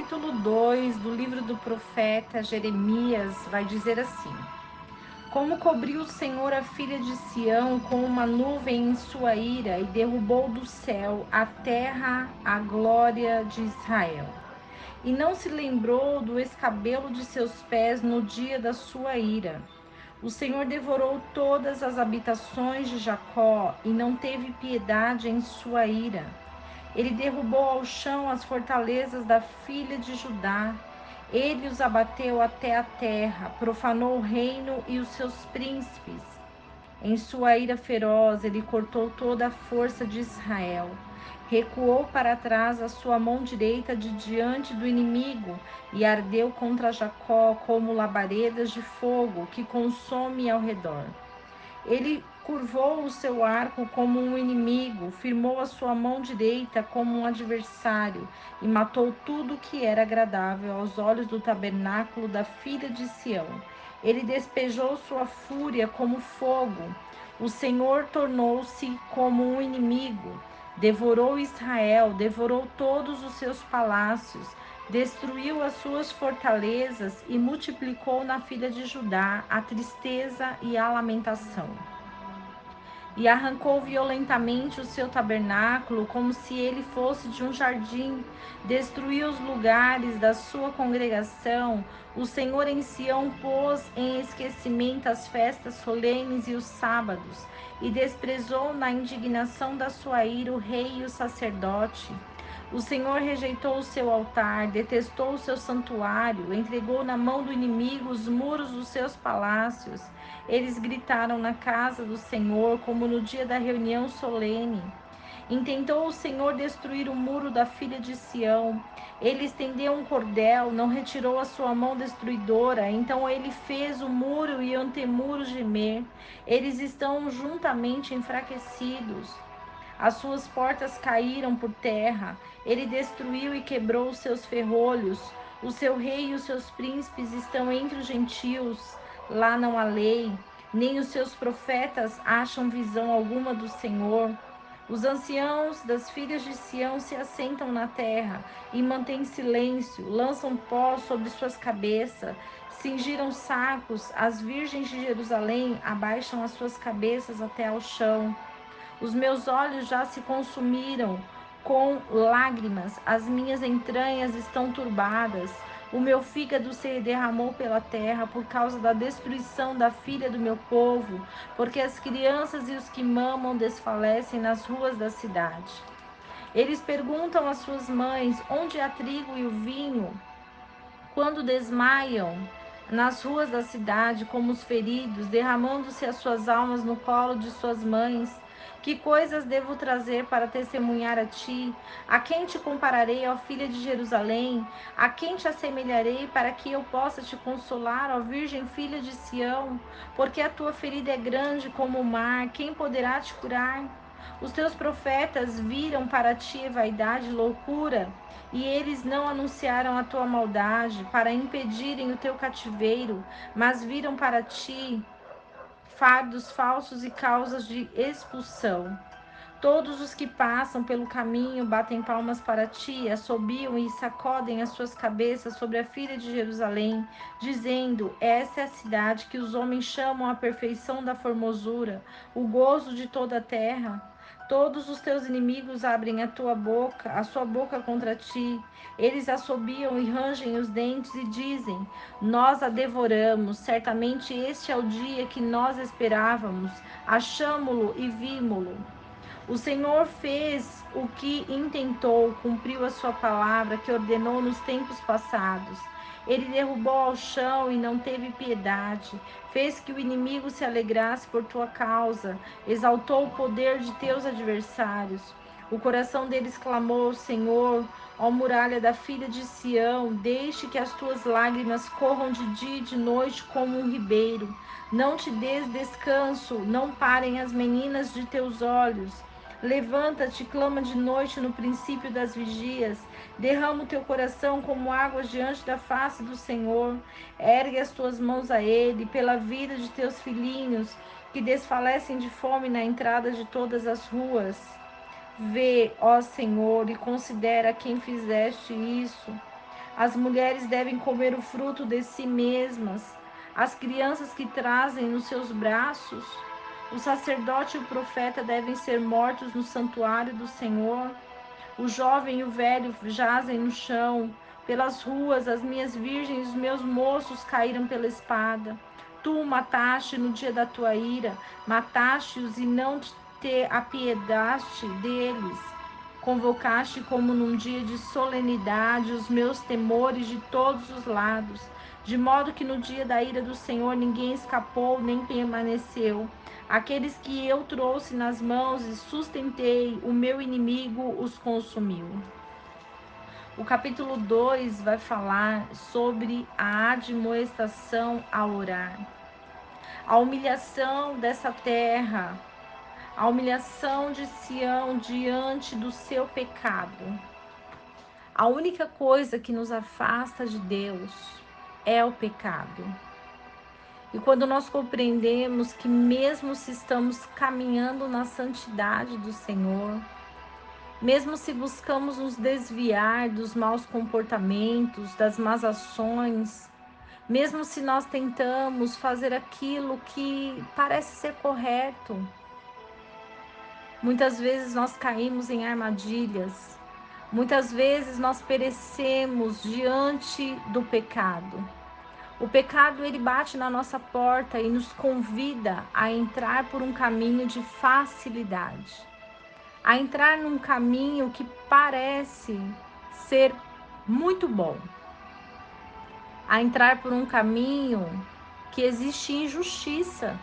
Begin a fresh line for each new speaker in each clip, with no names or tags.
capítulo 2 do livro do profeta Jeremias vai dizer assim: Como cobriu o Senhor a filha de Sião com uma nuvem em sua ira e derrubou do céu a terra a glória de Israel. E não se lembrou do escabelo de seus pés no dia da sua ira. O Senhor devorou todas as habitações de Jacó e não teve piedade em sua ira. Ele derrubou ao chão as fortalezas da filha de Judá. Ele os abateu até a terra, profanou o reino e os seus príncipes. Em sua ira feroz, ele cortou toda a força de Israel. Recuou para trás a sua mão direita de diante do inimigo e ardeu contra Jacó como labaredas de fogo que consome ao redor. Ele curvou o seu arco como um inimigo, firmou a sua mão direita como um adversário e matou tudo que era agradável aos olhos do tabernáculo da filha de Sião. Ele despejou sua fúria como fogo. O Senhor tornou-se como um inimigo. Devorou Israel, devorou todos os seus palácios, destruiu as suas fortalezas e multiplicou na filha de Judá a tristeza e a lamentação. E arrancou violentamente o seu tabernáculo, como se ele fosse de um jardim, destruiu os lugares da sua congregação. O Senhor em Sião pôs em esquecimento as festas solenes e os sábados, e desprezou na indignação da sua ira o rei e o sacerdote. O Senhor rejeitou o seu altar, detestou o seu santuário, entregou na mão do inimigo os muros dos seus palácios. Eles gritaram na casa do Senhor, como no dia da reunião solene. Intentou o Senhor destruir o muro da filha de Sião. Ele estendeu um cordel, não retirou a sua mão destruidora. Então ele fez o muro e o antemuro gemer. Eles estão juntamente enfraquecidos. As suas portas caíram por terra. Ele destruiu e quebrou os seus ferrolhos. O seu rei e os seus príncipes estão entre os gentios. Lá não há lei, nem os seus profetas acham visão alguma do Senhor. Os anciãos das filhas de Sião se assentam na terra e mantêm silêncio, lançam pó sobre suas cabeças, cingiram sacos. As virgens de Jerusalém abaixam as suas cabeças até ao chão. Os meus olhos já se consumiram com lágrimas, as minhas entranhas estão turbadas. O meu fígado se derramou pela terra por causa da destruição da filha do meu povo, porque as crianças e os que mamam desfalecem nas ruas da cidade. Eles perguntam às suas mães: onde há trigo e o vinho? Quando desmaiam nas ruas da cidade, como os feridos, derramando-se as suas almas no colo de suas mães. Que coisas devo trazer para testemunhar a ti? A quem te compararei, ó filha de Jerusalém? A quem te assemelharei para que eu possa te consolar, ó virgem filha de Sião? Porque a tua ferida é grande como o mar, quem poderá te curar? Os teus profetas viram para ti vaidade e loucura, e eles não anunciaram a tua maldade para impedirem o teu cativeiro, mas viram para ti fardos falsos e causas de expulsão. Todos os que passam pelo caminho batem palmas para ti, assobiam e sacodem as suas cabeças sobre a filha de Jerusalém, dizendo: essa é a cidade que os homens chamam a perfeição da formosura, o gozo de toda a terra. Todos os teus inimigos abrem a sua boca contra ti. Eles assobiam e rangem os dentes e dizem: nós a devoramos. Certamente este é o dia que nós esperávamos. Achamo-lo e vimo-lo. O Senhor fez o que intentou, cumpriu a sua palavra que ordenou nos tempos passados. Ele derrubou ao chão e não teve piedade. Fez que o inimigo se alegrasse por tua causa. Exaltou o poder de teus adversários. O coração deles clamou ao Senhor: ó muralha da filha de Sião, deixe que as tuas lágrimas corram de dia e de noite como um ribeiro. Não te des descanso, não parem as meninas de teus olhos. Levanta-te, clama de noite no princípio das vigias. Derrama o teu coração como águas diante da face do Senhor. Ergue as tuas mãos a Ele, pela vida de teus filhinhos, que desfalecem de fome na entrada de todas as ruas. Vê, ó Senhor, e considera quem fizeste isso. As mulheres devem comer o fruto de si mesmas, as crianças que trazem nos seus braços. O sacerdote e o profeta devem ser mortos no santuário do Senhor. O jovem e o velho jazem no chão. Pelas ruas, as minhas virgens e os meus moços caíram pela espada. Tu o mataste no dia da tua ira, mataste-os e não te apiedaste deles. Convocaste como num dia de solenidade os meus temores de todos os lados, de modo que no dia da ira do Senhor ninguém escapou nem permaneceu. Aqueles que eu trouxe nas mãos e sustentei, o meu inimigo os consumiu. O capítulo 2 vai falar sobre a admoestação a orar. A humilhação dessa terra, a humilhação de Sião diante do seu pecado. A única coisa que nos afasta de Deus é o pecado. E quando nós compreendemos que mesmo se estamos caminhando na santidade do Senhor, mesmo se buscamos nos desviar dos maus comportamentos, das más ações, mesmo se nós tentamos fazer aquilo que parece ser correto, muitas vezes nós caímos em armadilhas, muitas vezes nós perecemos diante do pecado. O pecado, ele bate na nossa porta e nos convida a entrar por um caminho de facilidade, a entrar num caminho que parece ser muito bom, a entrar por um caminho que existe injustiça,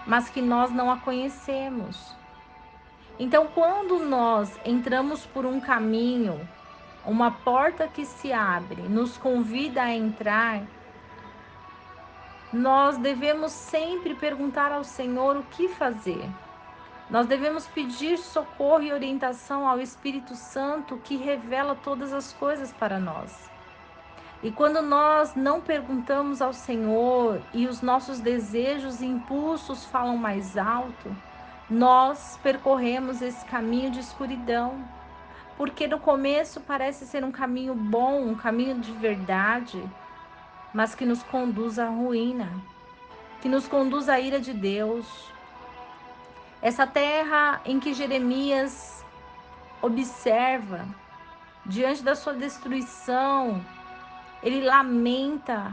mas que nós não a conhecemos. Então, quando nós entramos por um caminho, uma porta que se abre, nos convida a entrar, nós devemos sempre perguntar ao Senhor o que fazer. Nós devemos pedir socorro e orientação ao Espírito Santo, que revela todas as coisas para nós. E quando nós não perguntamos ao Senhor e os nossos desejos e impulsos falam mais alto, nós percorremos esse caminho de escuridão. Porque no começo parece ser um caminho bom, um caminho de verdade, mas que nos conduz à ruína, que nos conduz à ira de Deus. Essa terra em que Jeremias observa, diante da sua destruição, ele lamenta,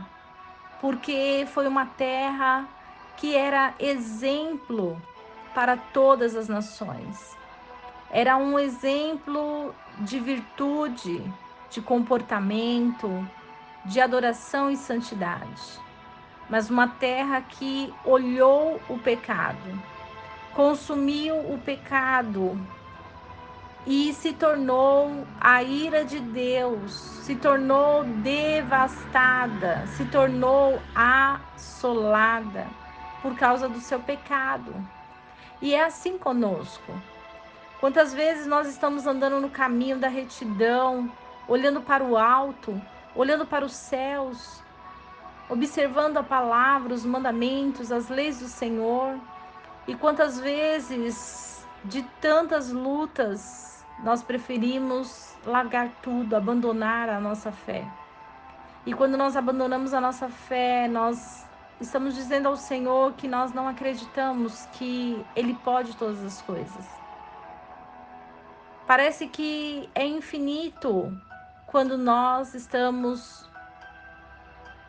porque foi uma terra que era exemplo para todas as nações. Era um exemplo de virtude, de comportamento, de adoração e santidade. Mas uma terra que olhou o pecado, consumiu o pecado e se tornou a ira de Deus, se tornou devastada, se tornou assolada por causa do seu pecado. E é assim conosco. Quantas vezes nós estamos andando no caminho da retidão, olhando para o alto, olhando para os céus, observando a palavra, os mandamentos, as leis do Senhor. E quantas vezes, de tantas lutas, nós preferimos largar tudo, abandonar a nossa fé. E quando nós abandonamos a nossa fé, nós estamos dizendo ao Senhor que nós não acreditamos que Ele pode todas as coisas. Parece que é infinito quando nós estamos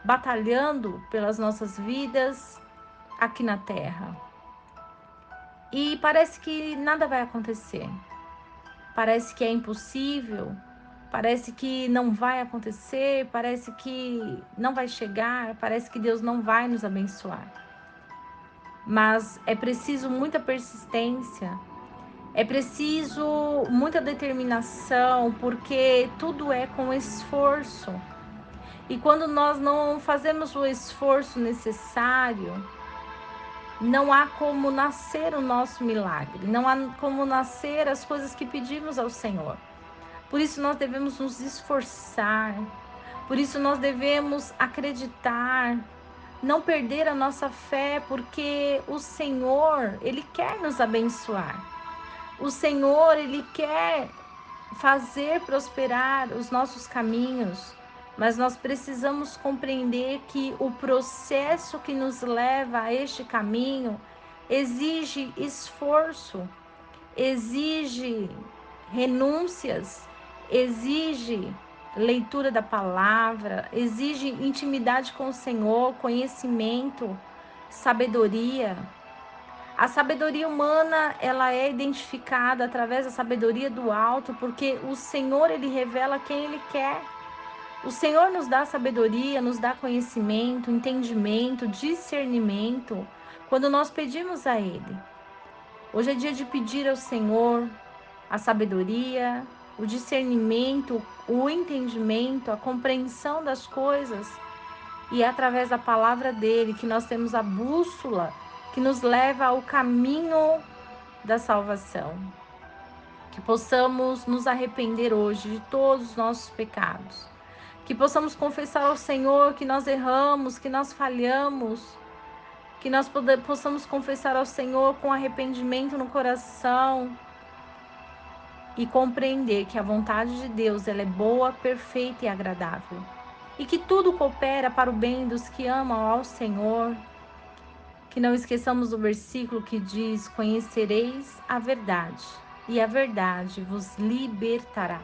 batalhando pelas nossas vidas aqui na terra. E parece que nada vai acontecer. Parece que é impossível, parece que não vai acontecer, parece que não vai chegar, parece que Deus não vai nos abençoar. Mas é preciso muita persistência, é preciso muita determinação, porque tudo é com esforço. E quando nós não fazemos o esforço necessário, não há como nascer o nosso milagre, não há como nascer as coisas que pedimos ao Senhor. Por isso nós devemos nos esforçar, por isso nós devemos acreditar, não perder a nossa fé, porque o Senhor, Ele quer nos abençoar. O Senhor, Ele quer fazer prosperar os nossos caminhos, mas nós precisamos compreender que o processo que nos leva a este caminho exige esforço, exige renúncias, exige leitura da palavra, exige intimidade com o Senhor, conhecimento, sabedoria. A sabedoria humana, ela é identificada através da sabedoria do alto, porque o Senhor, ele revela quem ele quer. O Senhor nos dá sabedoria, nos dá conhecimento, entendimento, discernimento, quando nós pedimos a ele. Hoje é dia de pedir ao Senhor a sabedoria, o discernimento, o entendimento, a compreensão das coisas. E é através da palavra dele que nós temos a bússola que nos leva ao caminho da salvação. Que possamos nos arrepender hoje de todos os nossos pecados. Que possamos confessar ao Senhor que nós erramos, que nós falhamos. Que nós possamos confessar ao Senhor com arrependimento no coração. E compreender que a vontade de Deus ela é boa, perfeita e agradável. E que tudo coopera para o bem dos que amam ao Senhor. Que não esqueçamos o versículo que diz: conhecereis a verdade, e a verdade vos libertará.